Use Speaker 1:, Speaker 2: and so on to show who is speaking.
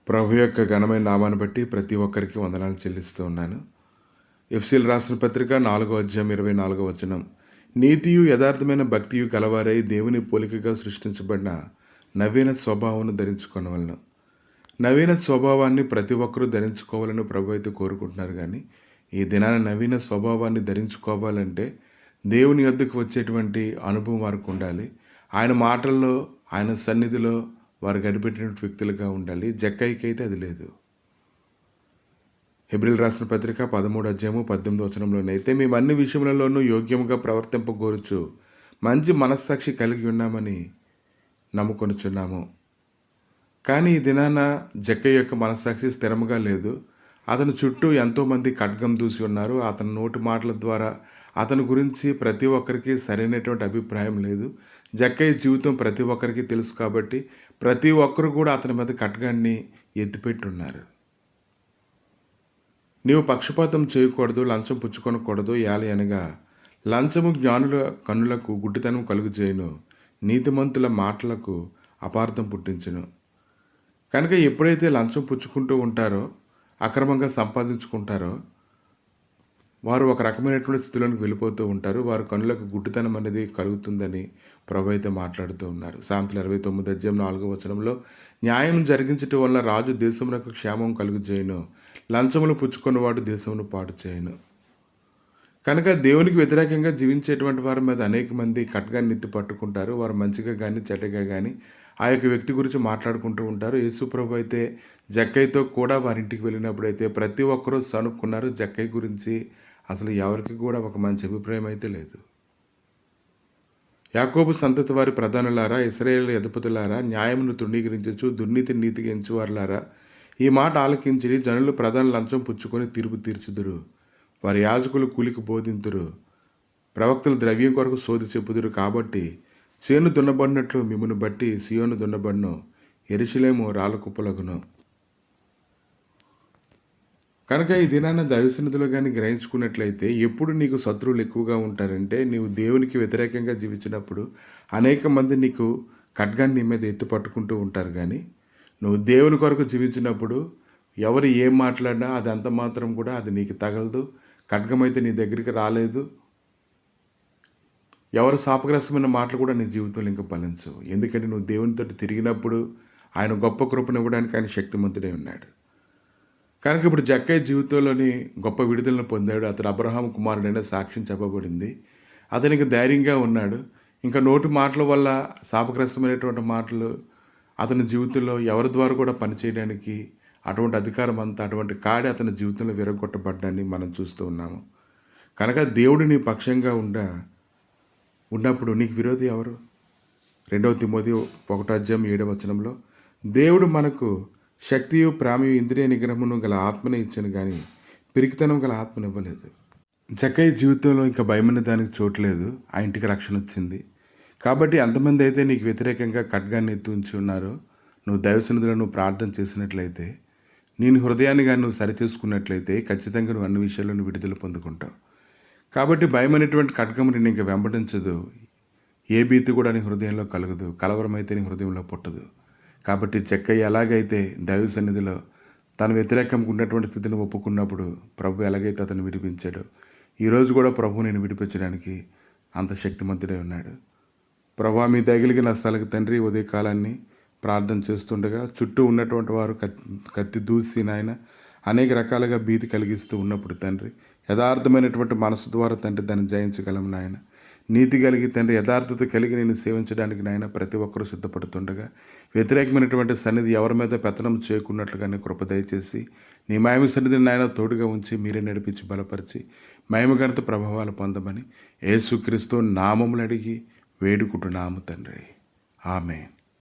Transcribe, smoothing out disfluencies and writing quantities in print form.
Speaker 1: ప్రభు యొక్క ఘనమైన నామాన్ని బట్టి ప్రతి ఒక్కరికి వందనాలు చెల్లిస్తూ ఉన్నాను. ఎఫ్సీలు రాసిన పత్రిక 4వ అధ్యాయం 24వ వచనం. నీతియు యథార్థమైన భక్తియు కలవారై దేవుని పోలికగా సృష్టించబడిన నవీన స్వభావాన్ని ధరించుకొనవలెను. నవీన స్వభావాన్ని ప్రతి ఒక్కరూ ధరించుకోవాలని ప్రభు అయితే కోరుకుంటున్నారు. కానీ ఈ దినాన నవీన స్వభావాన్ని ధరించుకోవాలంటే దేవుని యొద్దకు వచ్చేటువంటి అనుభవం వారికి ఉండాలి. ఆయన మాటల్లో, ఆయన సన్నిధిలో వారు గడిపెట్టినటువంటి వ్యక్తులుగా ఉండాలి. జక్కయ్యకి అయితే అది లేదు. హెబ్రీలు రాసిన పత్రిక 13వ అధ్యాయము 18వ వచనంలోనైతే మేము అన్ని విషయములలోనూ యోగ్యముగా ప్రవర్తింపగోరుచు మంచి మనస్సాక్షి కలిగి ఉన్నామని నమ్ముకొనుచున్నాము. కానీ ఈ దినాన జక్కయ్య యొక్క మనస్సాక్షి స్థిరముగా లేదు. అతని చుట్టూ ఎంతోమంది ఖడ్గం దూసి ఉన్నారు. అతని నోటి మాటల ద్వారా అతని గురించి ప్రతి ఒక్కరికి సరైనటువంటి అభిప్రాయం లేదు. జక్కయ్య జీవితం ప్రతి ఒక్కరికి తెలుసు కాబట్టి ప్రతి ఒక్కరు కూడా అతని మీద ఖడ్గాన్ని ఎత్తిపెట్టున్నారు. నీవు పక్షపాతం చేయకూడదు, లంచం పుచ్చుకొనకూడదు. యాలి అనగా లంచము జ్ఞానుల కన్నులకు గుడ్డితనం కలుగు చేయను, నీతిమంతుల మాటలకు అపార్థం పుట్టించును. కనుక ఎప్పుడైతే లంచం పుచ్చుకుంటూ ఉంటారో, అక్రమంగా సంపాదించుకుంటారో, వారు ఒక రకమైనటువంటి స్థితిలోకి వెళ్ళిపోతూ ఉంటారు. వారి కన్నులకు గుడ్డితనం అనేది కలుగుతుందని ప్రభు అయితే మాట్లాడుతూ ఉన్నారు. సామెతలు 29వ అధ్యాయం 4వ వచనంలో న్యాయం జరిగించటం వల్ల రాజు దేశమునకు క్షేమం కలుగు చేయను, లంచములు పుచ్చుకున్నవాడు దేశమును పాడు చేయను. కనుక దేవునికి వ్యతిరేకంగా జీవించేటువంటి వారి మీద అనేక మంది ఖడ్గాన్ని ఎత్తి పట్టుకుంటారు. వారు మంచిగా కానీ చెడ్డగా కానీ ఆ యొక్క వ్యక్తి గురించి మాట్లాడుకుంటూ ఉంటారు. యేసు ప్రభు అయితే జక్కయ్యతో కూడా వారింటికి వెళ్ళినప్పుడు అయితే ప్రతి ఒక్కరూ సనుక్కున్నారు. జక్కయ్య గురించి అసలు ఎవరికి కూడా ఒక మంచి అభిప్రాయం అయితే లేదు. యాకోబు సంతతి వారి ప్రధానులారా, ఇశ్రాయేలు అధిపతులారా, న్యాయమును తృణీకరించచ్చు, దుర్నీతిని నీతిగా ఎంచువారులారా, ఈ మాట ఆలకించి జనులు ప్రధాన లంచం పుచ్చుకొని తీర్పు తీర్చుదురు. వారి యాజకులు కూలికి బోధింతురు, ప్రవక్తలు ద్రవ్యం కొరకు సోది చెప్పుదురు. కాబట్టి చేను దున్నబడినట్లు మిమ్మును బట్టి సియోను దున్నబడిను, యెరూషలేము రాళ్ళ కుప్పలగును. కనుక ఈ దినాన దైవసన్నిధిలో కానీ గ్రహించుకున్నట్లయితే ఎప్పుడు నీకు శత్రువులు ఎక్కువగా ఉంటారంటే, నీవు దేవునికి వ్యతిరేకంగా జీవించినప్పుడు అనేక మంది నీకు ఖడ్గాన్ని నీ మీద ఎత్తి పట్టుకుంటూ ఉంటారు. కానీ నువ్వు దేవుని కొరకు జీవించినప్పుడు ఎవరు ఏం మాట్లాడినా అది అంత మాత్రం కూడా అది నీకు తగలదు. ఖడ్గమైతే నీ దగ్గరికి రాలేదు. ఎవరు శాపగ్రస్తమైన మాటలు కూడా నీ జీవితంలో ఇంకా ఫలించవు. ఎందుకంటే నువ్వు దేవునితో తిరిగినప్పుడు ఆయన గొప్ప కృపనివ్వడానికి ఆయన శక్తిమంతుడే ఉన్నాడు. కనుక ఇప్పుడు జక్కయ్య జీవితంలోని గొప్ప విడుదలను పొందాడు. అతడు అబ్రహాం కుమారుడైన సాక్ష్యం చెప్పబడింది. అతనికి ధైర్యంగా ఉన్నాడు. ఇంకా నోటి మాటల వల్ల శాపగ్రస్తమైనటువంటి మాటలు అతని జీవితంలో ఎవరి ద్వారా కూడా పనిచేయడానికి అటువంటి అధికారం అంతా, అటువంటి కాడి అతని జీవితంలో విరగొట్టబడ్డాన్ని మనం చూస్తూ ఉన్నాము. కనుక దేవుడు నీ పక్షంగా ఉన్నప్పుడు నీకు విరోధి ఎవరు? 2వ తిమోతి 1వ అధ్యాయం 7వ వచనంలో దేవుడు మనకు శక్తియు ప్రేమయు ఇంద్రియ నిగ్రహమును గల ఆత్మనే ఇచ్చాను, కానీ పిరికితనం గల ఆత్మను ఇవ్వలేదు. జక్కయ్య జీవితంలో ఇంకా భయమనే దానికి చోట్లేదు. ఆ ఇంటికి రక్షణ వచ్చింది. కాబట్టి ఎంతమంది అయితే నీకు వ్యతిరేకంగా ఖడ్గాన్ని ఎత్తి ఉంచి ఉన్నారో, నువ్వు దైవసన్నిధిలో నువ్వు ప్రార్థన చేసినట్లయితే, నేను హృదయాన్ని కానీ నువ్వు సరిచేసుకున్నట్లయితే ఖచ్చితంగా నువ్వు అన్ని విషయాల్లో నువ్వు విడుదల పొందుకుంటావు. కాబట్టి భయం అనేటువంటి ఖడ్గము నేను ఇంకా వెంబడించదు. ఏ భీతి కూడా నీ హృదయంలో కలగదు. కలవరం అయితే నీ హృదయంలో పుట్టదు. కాబట్టి జక్కయ్య ఎలాగైతే దైవ సన్నిధిలో తన వ్యతిరేకంగా ఉన్నటువంటి స్థితిని ఒప్పుకున్నప్పుడు ప్రభు ఎలాగైతే అతను విడిపించాడో, ఈరోజు కూడా ప్రభు నేను విడిపించడానికి అంత శక్తిమంతుడే ఉన్నాడు. ప్రభు మీ దయగలిగిన నష్టాలకు తండ్రి, ఉదయకాలాన్ని ప్రార్థన చేస్తుండగా చుట్టూ ఉన్నటువంటి వారు కత్తి దూసి నాయన అనేక రకాలుగా భీతి కలిగిస్తూ ఉన్నప్పుడు తండ్రి, యథార్థమైనటువంటి మనసు ద్వారా తండ్రి దాన్ని జయించగలము నాయన. నీతి కలిగి తండ్రి, యథార్థత కలిగి నేను సేవించడానికి నాయన ప్రతి ఒక్కరూ సిద్ధపడుతుండగా వ్యతిరేకమైనటువంటి సన్నిధి ఎవరి మీద పెత్తనం చేయకున్నట్లుగానే కృప దయచేసి నీ మహిమ సన్నిధిని నాయన తోడుగా ఉంచి మీరే నడిపించి బలపరిచి మహిమగణత ప్రభావాలు పొందమని యేసుక్రీస్తు నామములు అడిగి వేడుకుంటున్నాము తండ్రి. ఆమేన్.